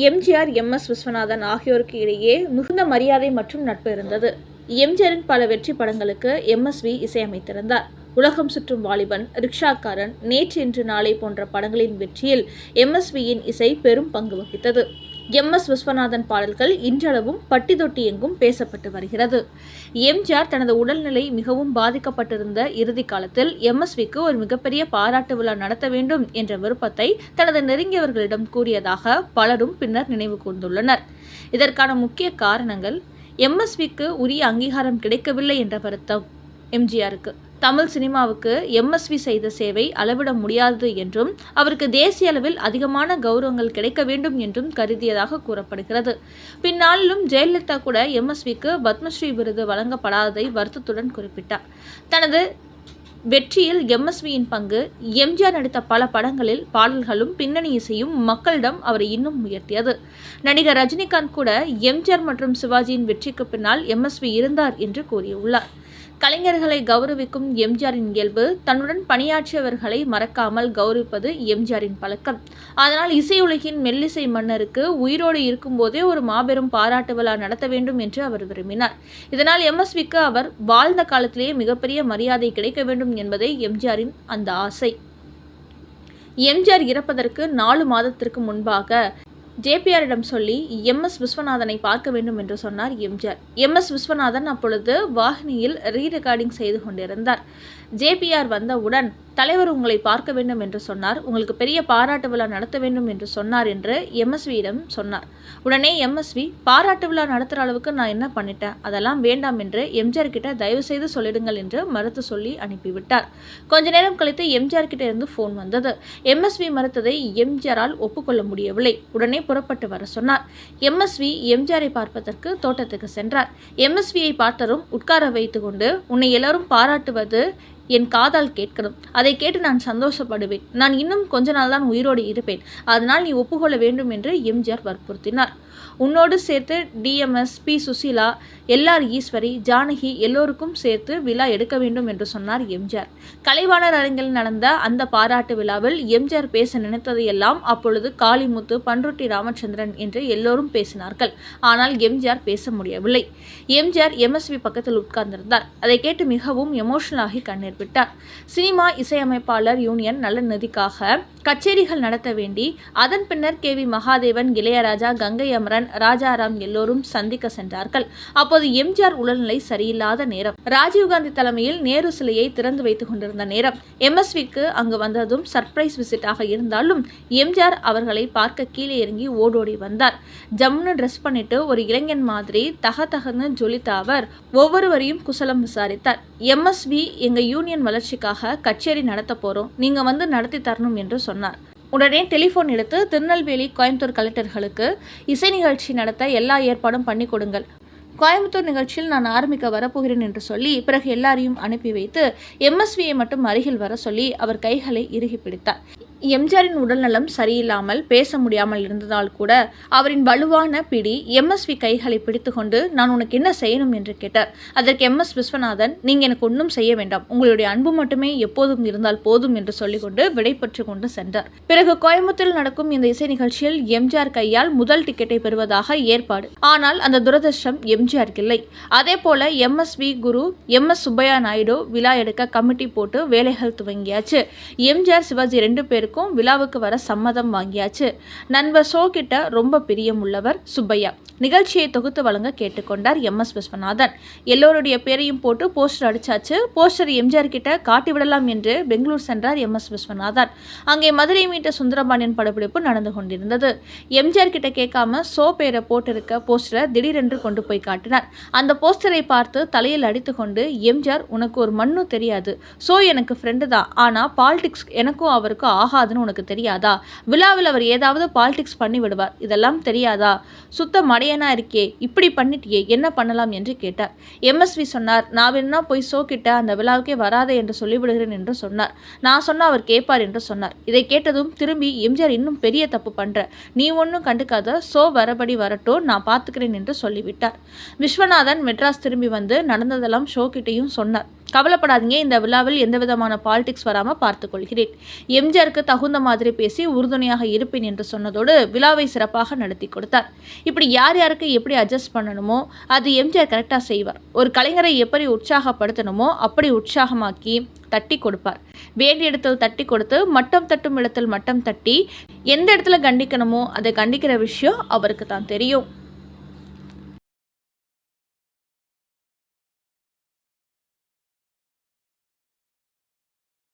MGR, MS. Viswanathan ஆகியோருக்கு இடையே மிகுந்த மரியாதை மற்றும் நட்பு இருந்தது. எம்ஜிஆரின் பல வெற்றி படங்களுக்கு எம்.எஸ்.வி. இசையமைத்திருந்தார். உலகம் சுற்றும் வாலிபன், ரிக்ஷாக்காரன், நேற்று இன்று நாளை போன்ற படங்களின் வெற்றியில் எம்.எஸ்.வி.யின் இசை பெரும் பங்கு வகித்தது. எம்.எஸ். விஸ்வநாதன் பாடல்கள் இன்றளவும் பட்டி தொட்டி எங்கும் பேசப்பட்டு வருகிறது. எம்ஜிஆர் தனது உடல்நிலை மிகவும் பாதிக்கப்பட்டிருந்த இறுதி காலத்தில் எம்.எஸ்.வி.க்கு ஒரு மிகப்பெரிய பாராட்டு விழா நடத்த வேண்டும் என்ற விருப்பத்தை தனது நெருங்கியவர்களிடம் கூறியதாக பலரும் பின்னர் நினைவு கூர்ந்துள்ளனர். இதற்கான முக்கிய காரணங்கள் எம்.எஸ்.வி.க்கு உரிய அங்கீகாரம் கிடைக்கவில்லை என்ற வருத்தம் எம்ஜிஆருக்கு. தமிழ் சினிமாவுக்கு எம்.எஸ்.வி. செய்த சேவை அளவிட முடியாதது என்றும் அவருக்கு தேசிய அளவில் அதிகமான கௌரவங்கள் கிடைக்க வேண்டும் என்றும் கருதியதாக கூறப்படுகிறது. பின்னாளிலும் ஜெயலலிதா கூட எம்.எஸ்.வி.க்கு பத்மஸ்ரீ விருது வழங்கப்படாததை வருத்தத்துடன் குறிப்பிட்டார். தனது வெற்றியில் எம்.எஸ்.வி.யின் பங்கு எம்ஜிஆர் நடித்த பல படங்களில் பாடல்களும் பின்னணி இசையும் மக்களிடம் அவரை இன்னும் உயர்த்தியது. நடிகர் ரஜினிகாந்த் கூட எம்ஜிஆர் மற்றும் சிவாஜியின் வெற்றிக்கு பின்னால் எம்.எஸ்.வி. இருந்தார் என்று கூறியுள்ளார். கலைஞர்களை கௌரவிக்கும் எம்ஜிஆரின் இயல்பு தன்னுடன் பணியாற்றியவர்களை மறக்காமல் கௌரவிப்பது எம்ஜிஆரின் பழக்கம். அதனால் இசையுலகின் மெல்லிசை மன்னருக்கு உயிரோடு இருக்கும்போதே ஒரு மாபெரும் பாராட்டு விழா நடத்த வேண்டும் என்று அவர் விரும்பினார். இதனால் எம்.எஸ்.வி.க்கு அவர் வாழ்ந்த காலத்திலேயே மிகப்பெரிய மரியாதை கிடைக்க வேண்டும் என்பதே எம்ஜிஆரின் அந்த ஆசை. எம்ஜிஆர் இறப்பதற்கு 4 மாதத்திற்கு முன்பாக ஜே.பி.ஆரிடம் சொல்லி எம்.எஸ். விஸ்வநாதனை பார்க்க வேண்டும் என்று சொன்னார் எம்ஜிஆர். எம்.எஸ். விஸ்வநாதன் அப்பொழுது வாகினியில் ரீரெக்கார்டிங் செய்து கொண்டிருந்தார். ஜே.பி.ஆர் வந்தவுடன் தலைவர் உங்களை பார்க்க வேண்டும் என்று சொன்னார், உங்களுக்கு பெரிய பாராட்டு விழா நடத்த வேண்டும் என்று சொன்னார் என்று எம்.எஸ்.வி.யிடம் சொன்னார். உடனே எம்.எஸ்.வி. பாராட்டு விழா நடத்துகிற அளவுக்கு நான் என்ன பண்ணிட்டேன், அதெல்லாம் வேண்டாம் என்று எம்ஜிஆர் கிட்ட தயவு செய்து சொல்லிடுங்கள் என்று மறுத்து சொல்லி அனுப்பிவிட்டார். கொஞ்ச நேரம் கழித்து எம்ஜிஆர் கிட்ட இருந்து போன் வந்தது. எம்.எஸ்.வி. மறுத்ததை எம்ஜிஆரால் ஒப்புக்கொள்ள முடியவில்லை. உடனே புறப்பட்டு வர சொன்னார். எம்.எஸ்.வி. எம்ஜிஆரை பார்ப்பதற்கு தோட்டத்துக்கு சென்றார். எம்.எஸ்.வி.யை பார்த்ததும் உட்கார வைத்து கொண்டு, உன்னை எல்லாரும் பாராட்டுவது என் காதால் கேட்கணும், அதை கேட்டு நான் சந்தோஷப்படுவேன், நான் இன்னும் கொஞ்ச நாள் தான் உயிரோடு இருப்பேன், அதனால் நீ ஒப்புக்கொள்ள வேண்டும் என்று எம்ஜிஆர் வற்புறுத்தினார். உன்னோடு சேர்த்து டிஎம்எஸ், பி. சுசீலா, எல்.ஆர். ஈஸ்வரி, ஜானகி எல்லோருக்கும் சேர்த்து விழா எடுக்க வேண்டும் என்று சொன்னார் எம்ஜிஆர். கலைவாணர் அரங்கில் நடந்த அந்த பாராட்டு விழாவில் எம்ஜிஆர் பேச நினைத்ததையெல்லாம் அப்பொழுது காளிமுத்து, பண்ருட்டி ராமச்சந்திரன் என்று எல்லோரும் பேசினார்கள். ஆனால் எம்ஜிஆர் பேச முடியவில்லை. எம்ஜிஆர் எம்.எஸ்.வி. பக்கத்தில் உட்கார்ந்திருந்தார். அதை கேட்டு மிகவும் எமோஷனலாகி கண்ணீர் விட்டார். சினிமா இசையமைப்பாளர் யூனியன் நல நிதிக்காக கச்சேரிகள் நடத்த வேண்டி அதன் பின்னர் கே.வி. மகாதேவன், இளையராஜா, கங்கை அமரன், ராஜாராம் எல்லோரும் சந்திக்க சென்றார்கள். அப்போது எம்ஜிஆர் உடல்நிலை சரியில்லாத நேரம். ராஜீவ்காந்தி தலைமையில் நேரு சிலையை திறந்து வைத்துக் கொண்டிருந்த நேரம். எம்.எஸ்.வி.க்கு அங்கு வந்ததும் சர்ப்ரைஸ் விசிட்டாக இருந்தாலும் எம்ஜிஆர் அவர்களை பார்க்க கீழே இறங்கி ஓடோடி வந்தார். ஜம்முன்னு ட்ரெஸ் பண்ணிட்டு ஒரு இளைஞன் மாதிரி தகன்னு ஜொலித்த அவர் ஒவ்வொருவரையும் குசலம் விசாரித்தார். எம்.எஸ்.வி. எங்க யூனியன் வளர்ச்சிக்காக கச்சேரி நடத்த போறோம், நீங்க வந்து நடத்தி தரணும் என்று சொன்னார். உடனே டெலிஃபோன் எடுத்து திருநெல்வேலி, கோயம்புத்தூர் கலெக்டர்களுக்கு இசை நிகழ்ச்சி நடத்த எல்லா ஏற்பாடும் பண்ணி கொடுங்கள், கோயம்புத்தூர் நிகழ்ச்சியில் நான் ஆரம்பிக்க வரப்போகிறேன் என்று சொல்லி பிறகு எல்லாரையும் அனுப்பி வைத்து எம்.எஸ்.வி.யை மட்டும் அருகில் வர சொல்லி அவர் கைகளை இறுகி பிடித்தார். எம்ஜிஆரின் உடல்நலம் சரியில்லாமல் பேச முடியாமல் இருந்ததால் கூட அவரின் வலுவான பிடி எம்.எஸ்.வி. கைகளை பிடித்துக்கொண்டு நான் உனக்கு என்ன செய்யணும் என்று கேட்டார். அதற்கு எம்.எஸ். விஸ்வநாதன், நீங்க எனக்கு ஒன்றும் செய்ய வேண்டாம், உங்களுடைய அன்பு மட்டுமே எப்போதும் இருந்தால் போதும் என்று சொல்லிக்கொண்டு விடைபெற்று கொண்டு சென்றார். பிறகு கோயம்புத்தூரில் நடக்கும் இந்த இசை நிகழ்ச்சியில் எம்ஜிஆர் கையால் முதல் டிக்கெட்டை பெறுவதாக ஏற்பாடு. ஆனால் அந்த துரதிர்ஷ்டம் எம்ஜிஆருக்கு இல்லை. அதே போல எம்.எஸ்.வி. குரு எம்.எஸ். சுப்பையா நாயுடு விழா எடுக்க கமிட்டி போட்டு வேலைகள் துவங்கியாச்சு. எம்ஜிஆர், சிவாஜி 2 பேருக்கும் விழாவுக்கு வர சம்மதம் வாங்கியாச்சு. நண்பர் ஷோ கிட்ட ரொம்ப பிரியம் உள்ளவர் சுப்பையா நிகழ்ச்சியை தொகுத்து வழங்க கேட்டுக்கொண்டார் எம்.எஸ். விஸ்வநாதன். எல்லோருடைய பேரையும் போட்டு போஸ்டர் அடிச்சாச்சு. போஸ்டர் எம்ஜிஆர் கிட்ட காட்டி விடலாம் என்று பெங்களூர் சென்றார் எம்.எஸ். விஸ்வநாதன். அங்கே மதுரை மீட்ட சுந்தரபாண்டியன் படப்பிடிப்பு நடந்து கொண்டிருந்தது. எம்ஜிஆர் கிட்ட கேட்காம ஷோ பேரை போட்டிருக்க போஸ்டரை திடீரென்று கொண்டு போய் காட்டினார். அந்த போஸ்டரை பார்த்து தலையில் அடித்து கொண்டு, எம்ஜிஆர், உனக்கு ஒரு மண்ணு தெரியாது, ஷோ எனக்கு ஃப்ரெண்டு தான், ஆனா பாலிடிக்ஸ் எனக்கும் அவருக்கும் ஆகாதுன்னு உனக்கு தெரியாதா, விழாவில் அவர் ஏதாவது பாலிடிக்ஸ் பண்ணி விடுவார், இதெல்லாம் தெரியாதா, சுத்த மடைய இருக்கே, இப்படி பண்ணிட்டியே, என்ன பண்ணலாம் என்று கேட்டார். எம்.எஸ்.வி. சொன்னார், நான் வேணா போய் ஷோ கிட்ட அந்த விழாவுக்கே வராதே என்று சொல்லிவிடுகிறேன் என்று சொன்னார். நான் சொன்னா அவர் கேட்பார் என்று சொன்னார். இதை கேட்டதும் திரும்பி, எம்ஜிஆர், இன்னும் பெரிய தப்பு பண்ற, நீ ஒன்றும் கண்டுக்காத, ஷோ வரபடி வரட்டும், நான் பார்த்துக்கிறேன் என்று சொல்லிவிட்டார். விஸ்வநாதன் மெட்ராஸ் திரும்பி வந்து நடந்ததெல்லாம் ஷோ கிட்டையும் சொன்னார். கவலைப்படாதீங்க, இந்த விழாவில் எந்த விதமான பாலிடிக்ஸ் வராமல் பார்த்துக்கொள்கிறேன். எம்ஜிஆருக்கு தகுந்த மாதிரி பேசி உறுதுணையாக இருப்பேன் என்று சொன்னதோடு விழாவை சிறப்பாக நடத்தி கொடுத்தார். இப்படி யார் யாருக்கு எப்படி அட்ஜஸ்ட் பண்ணணுமோ அது எம்ஜிஆர் கரெக்டாக செய்வார். ஒரு கலைஞரை எப்படி உற்சாகப்படுத்தணுமோ அப்படி உற்சாகமாக்கி தட்டி கொடுப்பார். வேண்டிய இடத்தில் தட்டி கொடுத்து மட்டம் தட்டும் இடத்தில் மட்டம் தட்டி எந்த இடத்துல கண்டிக்கணுமோ அதை கண்டிக்கிற விஷயம் அவருக்கு தான் தெரியும்.